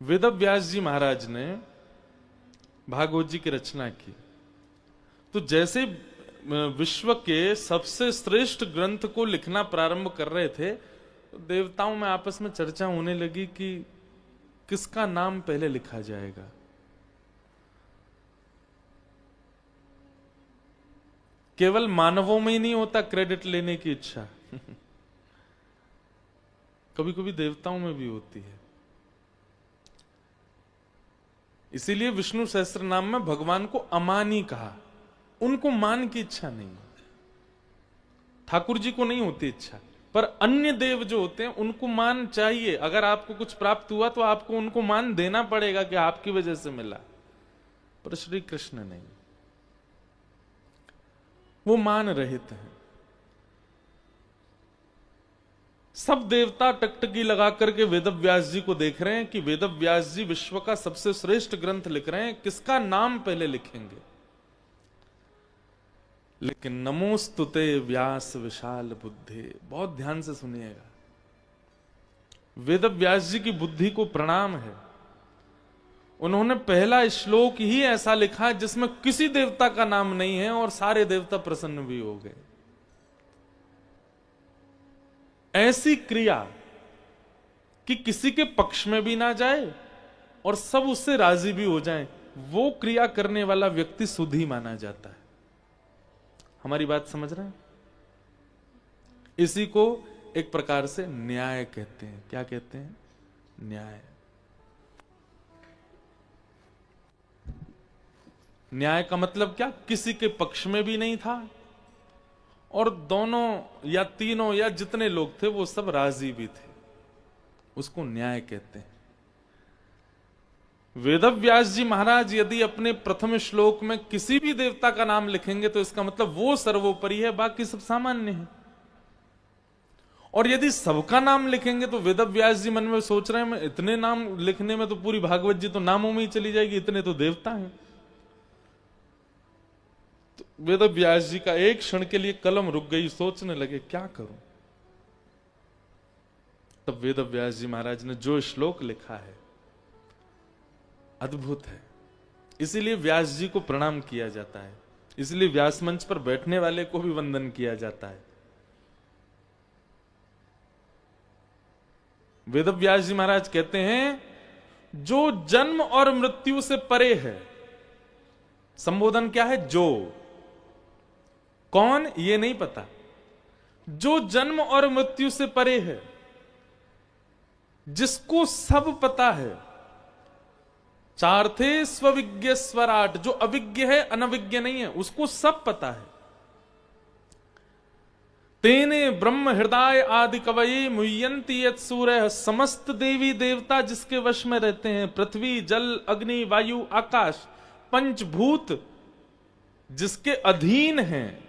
वेदव्यास जी महाराज ने भागवत जी की रचना की, तो जैसे विश्व के सबसे श्रेष्ठ ग्रंथ को लिखना प्रारंभ कर रहे थे, तो देवताओं में आपस में चर्चा होने लगी कि किसका नाम पहले लिखा जाएगा। केवल मानवों में ही नहीं होता क्रेडिट लेने की इच्छा कभी कभी देवताओं में भी होती है। इसीलिए विष्णु सहस्त्र नाम में भगवान को अमानी कहा, उनको मान की इच्छा नहीं। ठाकुर जी को नहीं होती इच्छा, पर अन्य देव जो होते हैं उनको मान चाहिए। अगर आपको कुछ प्राप्त हुआ तो आपको उनको मान देना पड़ेगा कि आपकी वजह से मिला, पर श्री कृष्ण नहीं, वो मान रहित हैं। सब देवता टकटकी लगा करके वेदव्यास जी को देख रहे हैं कि वेदव्यास जी विश्व का सबसे श्रेष्ठ ग्रंथ लिख रहे हैं, किसका नाम पहले लिखेंगे। लेकिन नमोस्तुते व्यास विशाल बुद्धि, बहुत ध्यान से सुनिएगा, वेदव्यास जी की बुद्धि को प्रणाम है। उन्होंने पहला श्लोक ही ऐसा लिखा जिसमें किसी देवता का नाम नहीं है और सारे देवता प्रसन्न भी हो गए। ऐसी क्रिया कि किसी के पक्ष में भी ना जाए और सब उससे राजी भी हो जाएं, वो क्रिया करने वाला व्यक्ति सुधी माना जाता है। हमारी बात समझ रहे हैं? इसी को एक प्रकार से न्याय कहते हैं। क्या कहते हैं? न्याय। न्याय का मतलब क्या? किसी के पक्ष में भी नहीं था और दोनों या तीनों या जितने लोग थे वो सब राजी भी थे, उसको न्याय कहते हैं। वेदव्यास जी महाराज यदि अपने प्रथम श्लोक में किसी भी देवता का नाम लिखेंगे तो इसका मतलब वो सर्वोपरि है, बाकी सब सामान्य है। और यदि सबका नाम लिखेंगे तो वेदव्यास जी मन में सोच रहे हैं मैं इतने नाम लिखने में तो पूरी भागवत जी तो नामों में ही चली जाएगी, इतने तो देवता हैं। तो वेदव्यास जी का एक क्षण के लिए कलम रुक गई, सोचने लगे क्या करूं। तब वेदव्यास जी महाराज ने जो श्लोक लिखा है अद्भुत है, इसीलिए व्यास जी को प्रणाम किया जाता है, इसलिए व्यास मंच पर बैठने वाले को भी वंदन किया जाता है। वेदव्यास जी महाराज कहते हैं जो जन्म और मृत्यु से परे है, संबोधन क्या है? जो, कौन ये नहीं पता, जो जन्म और मृत्यु से परे है, जिसको सब पता है। चार थे स्वविज्ञ स्वराट, जो अविज्ञ है अनविज्ञ नहीं है, उसको सब पता है। तेने ब्रह्म हृदय आदि कवये मुह्यंती यत् सूरय, समस्त देवी देवता जिसके वश में रहते हैं, पृथ्वी जल अग्नि वायु आकाश पंचभूत जिसके अधीन हैं।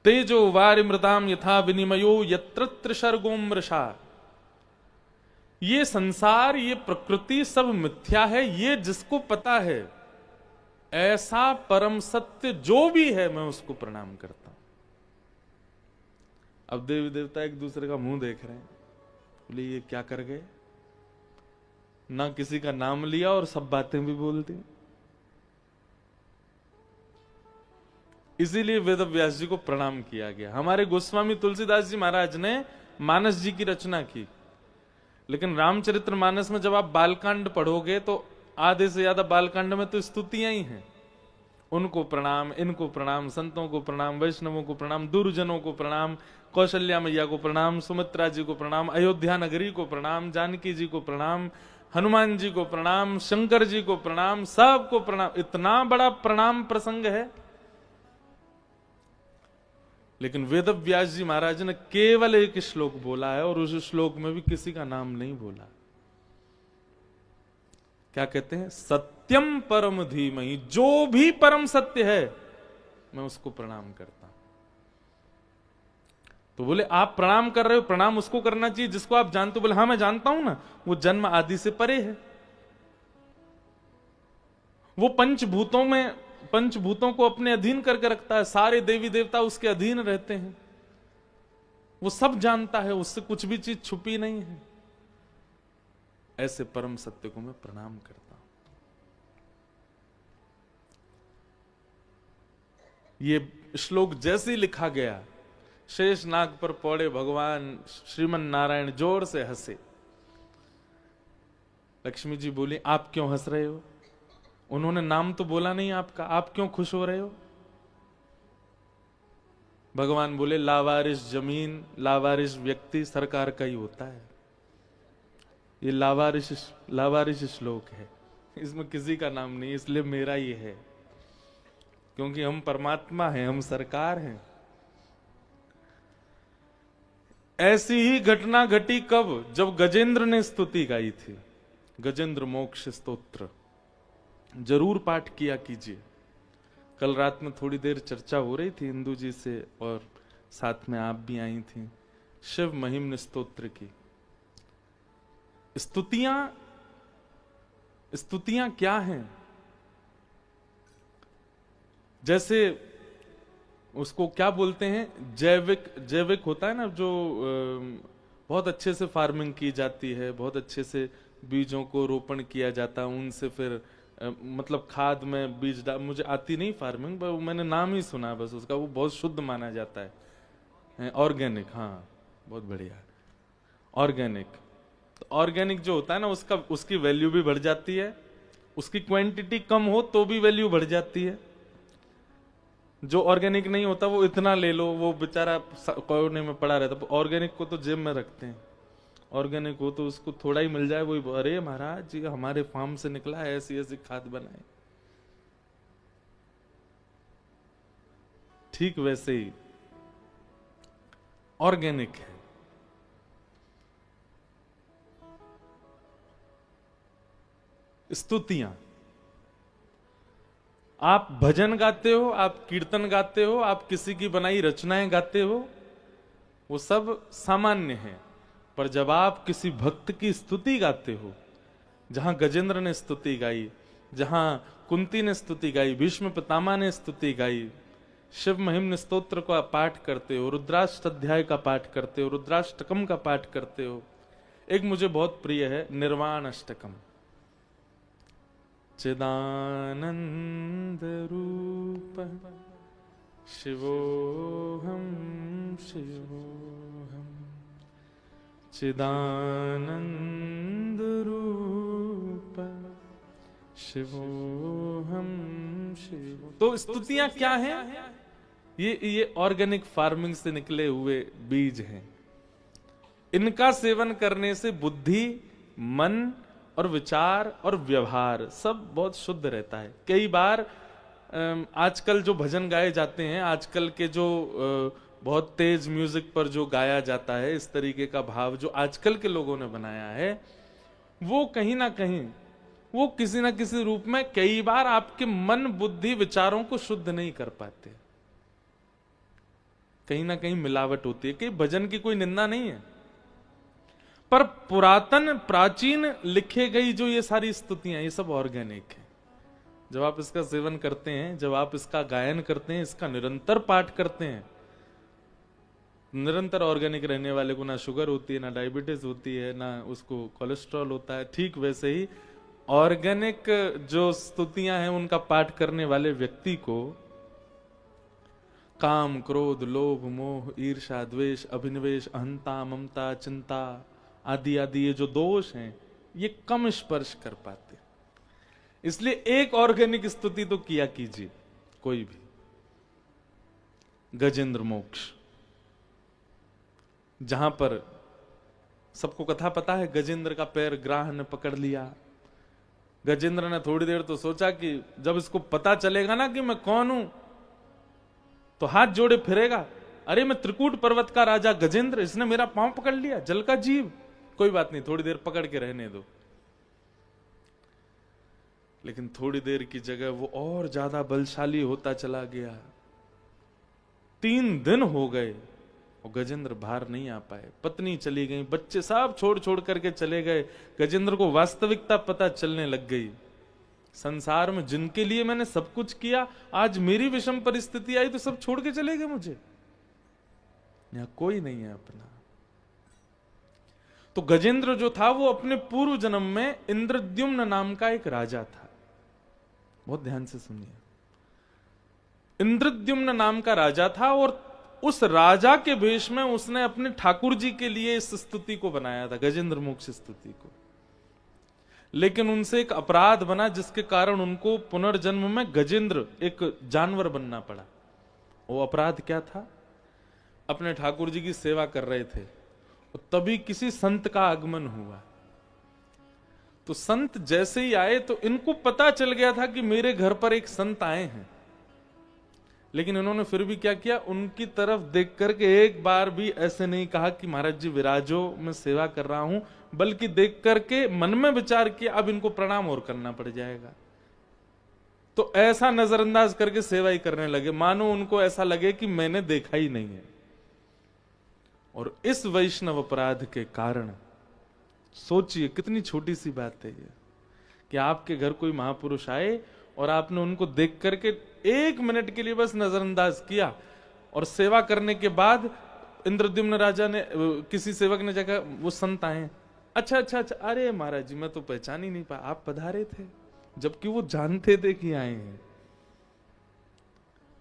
तेजो वारिमृताम यथा विनिमयो यत्र त्रिसर्गो मृषा, ये संसार ये प्रकृति सब मिथ्या है, ये जिसको पता है, ऐसा परम सत्य जो भी है मैं उसको प्रणाम करता हूं। अब देवी देवता एक दूसरे का मुंह देख रहे हैं, बोले ये क्या कर गए, ना किसी का नाम लिया और सब बातें भी बोल दी। इसीलिए वेदव्यास जी को प्रणाम किया गया। हमारे गोस्वामी तुलसीदास जी महाराज ने मानस जी की रचना की, लेकिन रामचरित्र मानस में जब आप बालकांड पढ़ोगे तो आधे से ज्यादा बालकांड में तो स्तुतियां ही हैं। उनको प्रणाम, इनको प्रणाम, संतों को प्रणाम, वैष्णवों को प्रणाम, दुर्जनों को प्रणाम, कौशल्या मैया को प्रणाम, सुमित्रा जी को प्रणाम, अयोध्या नगरी को प्रणाम, जानकी जी को प्रणाम, हनुमान जी को प्रणाम, शंकर जी को प्रणाम, सबको प्रणाम। इतना बड़ा प्रणाम प्रसंग है। लेकिन वेदव्यास जी महाराज ने केवल एक श्लोक बोला है और उस श्लोक में भी किसी का नाम नहीं बोला। क्या कहते हैं? सत्यम परम धीमहि, जो भी परम सत्य है मैं उसको प्रणाम करता हूं। तो बोले आप प्रणाम कर रहे हो, प्रणाम उसको करना चाहिए जिसको आप जानते हो। बोले हाँ मैं जानता हूं ना, वो जन्म आदि से परे है, वो पंचभूतों को अपने अधीन करके रखता है, सारे देवी देवता उसके अधीन रहते हैं, वो सब जानता है, उससे कुछ भी चीज छुपी नहीं है। ऐसे परम सत्य को मैं प्रणाम करता हूं। ये श्लोक जैसे ही लिखा गया, शेष नाग पर पौड़े भगवान श्रीमन नारायण जोर से हंसे। लक्ष्मी जी बोली, आप क्यों हंस रहे हो? उन्होंने नाम तो बोला नहीं आपका, आप क्यों खुश हो रहे हो? भगवान बोले, लावारिस जमीन, लावारिस व्यक्ति सरकार का ही होता है। ये लावारिस श्लोक है, इसमें किसी का नाम नहीं, इसलिए मेरा ही है, क्योंकि हम परमात्मा हैं, हम सरकार हैं। ऐसी ही घटना घटी कब? जब गजेंद्र ने स्तुति गाई थी, गजेंद्र मोक्ष स्तोत्र। जरूर पाठ किया कीजिए। कल रात में थोड़ी देर चर्चा हो रही थी इंदु जी से, और साथ में आप भी आई थी, शिव महिम्न स्तोत्र की। स्तुतियां क्या हैं? जैसे उसको क्या बोलते हैं, जैविक होता है ना, जो बहुत अच्छे से फार्मिंग की जाती है, बहुत अच्छे से बीजों को रोपण किया जाता है, उनसे फिर मतलब खाद में बीज डाल, मुझे आती नहीं फार्मिंग, पर मैंने नाम ही सुना बस उसका, वो बहुत शुद्ध माना जाता है, ऑर्गेनिक। हाँ, बहुत बढ़िया, ऑर्गेनिक। तो ऑर्गेनिक जो होता है ना, उसकी वैल्यू भी बढ़ जाती है, उसकी क्वांटिटी कम हो तो भी वैल्यू बढ़ जाती है। जो ऑर्गेनिक नहीं होता वो इतना ले लो, वो बेचारा कोने में पड़ा रहता। ऑर्गेनिक को तो जेब में रखते हैं, ऑर्गेनिक हो तो उसको थोड़ा ही मिल जाए, वो अरे महाराज जी हमारे फार्म से निकला है, ऐसी ऐसी खाद बनाए। ठीक वैसे ही ऑर्गेनिक है। स्तुतियां, आप भजन गाते हो, आप कीर्तन गाते हो, आप किसी की बनाई रचनाएं गाते हो, वो सब सामान्य है। पर जब आप किसी भक्त की स्तुति गाते हो, जहां गजेंद्र ने स्तुति गाई, जहां कुंती ने स्तुति गाई, भीष्म पितामह ने स्तुति गाई, शिव महिम्न स्तोत्र का पाठ करते हो, रुद्राष्टाध्याय का पाठ करते हो, रुद्राष्टकम का पाठ करते हो। एक मुझे बहुत प्रिय है निर्वाण अष्टकम। चिदानंद रूप शिवोहम शिवोहम, चिदानंद रूप शिवोहम शिवो। तो स्तुतियां क्या हैं? ये ऑर्गेनिक फार्मिंग से निकले हुए बीज हैं। इनका सेवन करने से बुद्धि, मन और विचार और व्यवहार सब बहुत शुद्ध रहता है। कई बार आजकल जो भजन गाए जाते हैं, आजकल के जो बहुत तेज म्यूजिक पर जो गाया जाता है, इस तरीके का भाव जो आजकल के लोगों ने बनाया है, वो कहीं ना कहीं वो किसी ना किसी रूप में कई बार आपके मन, बुद्धि, विचारों को शुद्ध नहीं कर पाते। कहीं ना कहीं मिलावट होती है। कई भजन की कोई निंदा नहीं है, पर पुरातन प्राचीन लिखे गई जो ये सारी स्तुतियां, ये सब ऑर्गेनिक है। जब आप इसका सेवन करते हैं, जब आप इसका गायन करते हैं, इसका निरंतर पाठ करते हैं, निरंतर ऑर्गेनिक रहने वाले को ना शुगर होती है, ना डायबिटीज होती है, ना उसको कोलेस्ट्रॉल होता है। ठीक वैसे ही ऑर्गेनिक जो स्तुतियां हैं, उनका पाठ करने वाले व्यक्ति को काम, क्रोध, लोभ, मोह, ईर्ष्या, द्वेष, अभिनिवेश, अहंता, ममता, चिंता आदि आदि ये जो दोष हैं, ये कम स्पर्श कर पाते। इसलिए एक ऑर्गेनिक स्तुति तो किया कीजिए, कोई भी। गजेंद्र मोक्ष, जहां पर सबको कथा पता है, गजेंद्र का पैर ग्राह ने पकड़ लिया। गजेंद्र ने थोड़ी देर तो सोचा कि जब इसको पता चलेगा ना कि मैं कौन हूं, तो हाथ जोड़े फिरेगा, अरे मैं त्रिकूट पर्वत का राजा गजेंद्र, इसने मेरा पांव पकड़ लिया, जल का जीव, कोई बात नहीं, थोड़ी देर पकड़ के रहने दो। लेकिन थोड़ी देर की जगह वो और ज्यादा बलशाली होता चला गया। 3 दिन हो गए और गजेंद्र बाहर नहीं आ पाए। पत्नी चली गई, बच्चे सब छोड़ छोड़ करके चले गए। गजेंद्र को वास्तविकता पता चलने लग गई, संसार में जिनके लिए मैंने सब कुछ किया, आज मेरी विषम परिस्थिति आई तो सब छोड़ के चले गए मुझे। यहां कोई नहीं है अपना। तो गजेंद्र जो था वो अपने पूर्व जन्म में इंद्रद्युम्न नाम का एक राजा था। बहुत ध्यान से सुनिए, इंद्रद्युम्न नाम का राजा था और उस राजा के भेष में उसने अपने ठाकुर जी के लिए इस स्तुति को बनाया था, गजेंद्र मोक्ष स्तुति को। लेकिन उनसे एक अपराध बना जिसके कारण उनको पुनर्जन्म में गजेंद्र एक जानवर बनना पड़ा। वो अपराध क्या था? अपने ठाकुर जी की सेवा कर रहे थे, तभी किसी संत का आगमन हुआ। तो संत जैसे ही आए तो इनको पता चल गया था कि मेरे घर पर एक संत आए हैं, लेकिन इन्होंने फिर भी क्या किया, उनकी तरफ देख करके एक बार भी ऐसे नहीं कहा कि महाराज जी विराजो, मैं सेवा कर रहा हूं, बल्कि देख करके मन में विचार किया अब इनको प्रणाम और करना पड़ जाएगा। तो ऐसा नजरअंदाज करके सेवा ही करने लगे, मानो उनको ऐसा लगे कि मैंने देखा ही नहीं है। और इस वैष्णव अपराध के कारण, सोचिए कितनी छोटी सी बात है ये, कि आपके घर कोई महापुरुष आए और आपने उनको देख करके एक मिनट के लिए बस नजरअंदाज किया, और सेवा करने के बाद इंद्रद्युम्न राजा ने, किसी सेवक ने जाकर, वो संत आए, अच्छा अच्छा अच्छा, अरे महाराज जी मैं तो पहचान ही नहीं पाया, आप पधारे थे, जबकि वो जानते थे कि आए हैं।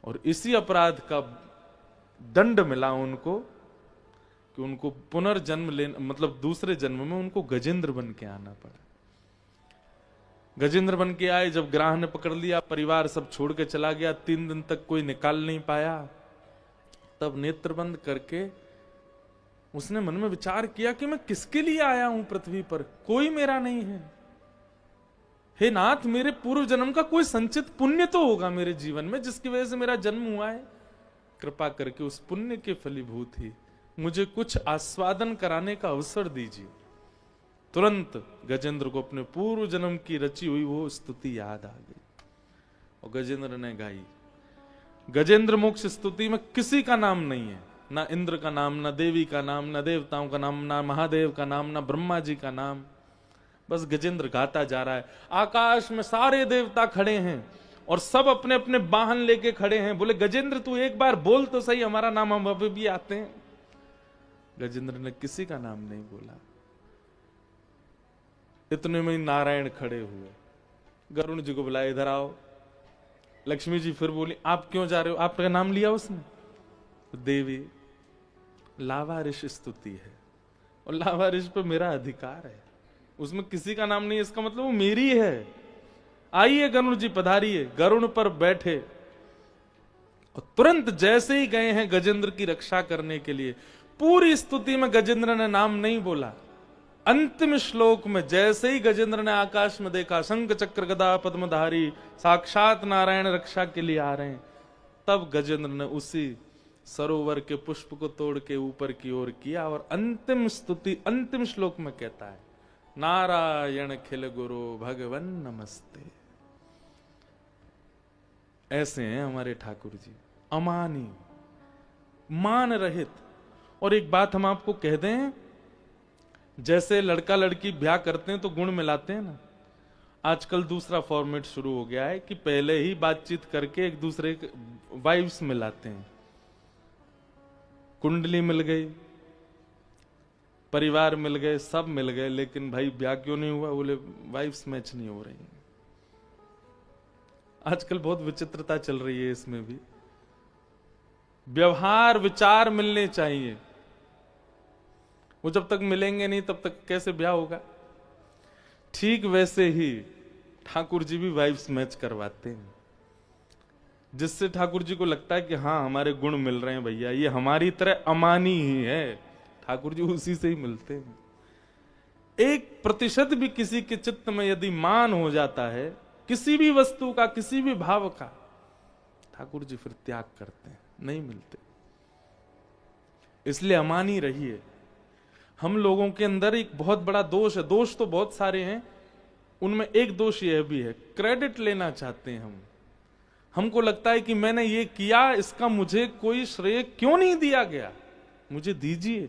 और इसी अपराध का दंड मिला उनको कि उनको पुनर्जन्म लेना, मतलब दूसरे जन्म में उनको गजेंद्र बन के आना पड़ा। गजेंद्र बन के आए, जब ग्राह ने पकड़ लिया, परिवार सब छोड़ के चला गया, 3 दिन तक कोई निकाल नहीं पाया। तब नेत्र बंद करके उसने मन में विचार किया कि मैं किसके लिए आया हूं पृथ्वी पर, कोई मेरा नहीं है। हे नाथ, मेरे पूर्व जन्म का कोई संचित पुण्य तो होगा मेरे जीवन में, जिसकी वजह से मेरा जन्म हुआ है। कृपा करके उस पुण्य के फलीभूत ही मुझे कुछ आस्वादन कराने का अवसर दीजिए। तुरंत गजेंद्र को अपने पूर्व जन्म की रची हुई वो स्तुति याद आ गई और गजेंद्र ने गाई। गजेंद्र मोक्ष स्तुति में किसी का नाम नहीं है, ना इंद्र का नाम, ना देवी का नाम, ना देवताओं का नाम, ना महादेव का नाम, ना ब्रह्मा जी का नाम। बस गजेंद्र गाता जा रहा है। आकाश में सारे देवता खड़े हैं और सब अपने अपने वाहन लेके खड़े हैं। बोले गजेंद्र तू एक बार बोल तो सही, हमारा नाम हम अभी भी आते हैं। गजेंद्र ने किसी का नाम नहीं बोला। इतने में नारायण खड़े हुए, गरुण जी को बुलाया, इधर आओ। लक्ष्मी जी फिर बोली, आप क्यों जा रहे हो? आपका नाम लिया उसने? देवी, लावारिश स्तुति है और लावारिश पे मेरा अधिकार है, उसमें किसी का नाम नहीं, इसका मतलब वो मेरी है। आइए गरुण जी पधारिए। गरुण पर बैठे और तुरंत जैसे ही गए हैं गजेंद्र की रक्षा करने के लिए, पूरी स्तुति में गजेंद्र ने नाम नहीं बोला। अंतिम श्लोक में जैसे ही गजेंद्र ने आकाश में देखा, शंख चक्र गदा पद्मधारी साक्षात नारायण रक्षा के लिए आ रहे हैं, तब गजेंद्र ने उसी सरोवर के पुष्प को तोड़ के ऊपर की ओर किया और अंतिम स्तुति अंतिम श्लोक में कहता है, नारायण खिल गुरु भगवन नमस्ते। ऐसे हैं हमारे ठाकुर जी, अमानी, मान रहित। और एक बात हम आपको कह दें, जैसे लड़का लड़की ब्याह करते हैं तो गुण मिलाते हैं ना, आजकल दूसरा फॉर्मेट शुरू हो गया है कि पहले ही बातचीत करके एक दूसरे के वाइफ्स मिलाते हैं। कुंडली मिल गई, परिवार मिल गए, सब मिल गए, लेकिन भाई ब्याह क्यों नहीं हुआ? बोले वाइफ्स मैच नहीं हो रही। आजकल बहुत विचित्रता चल रही है इसमें भी। व्यवहार विचार मिलने चाहिए, वो जब तक मिलेंगे नहीं तब तक कैसे ब्याह होगा? ठीक वैसे ही ठाकुर जी भी वाइफ्स मैच करवाते हैं, जिससे ठाकुर जी को लगता है कि हाँ हमारे गुण मिल रहे हैं भैया, ये हमारी तरह अमानी ही है, ठाकुर जी उसी से ही मिलते हैं। 1% भी किसी के चित्त में यदि मान हो जाता है किसी भी वस्तु का, किसी भी भाव का, ठाकुर जी फिर त्याग करते हैं, नहीं मिलते। इसलिए अमानी रहिए। हम लोगों के अंदर एक बहुत बड़ा दोष है, दोष तो बहुत सारे हैं, उनमें एक दोष यह भी है, क्रेडिट लेना चाहते हैं हम। हमको लगता है कि मैंने ये किया, इसका मुझे कोई श्रेय क्यों नहीं दिया गया, मुझे दीजिए।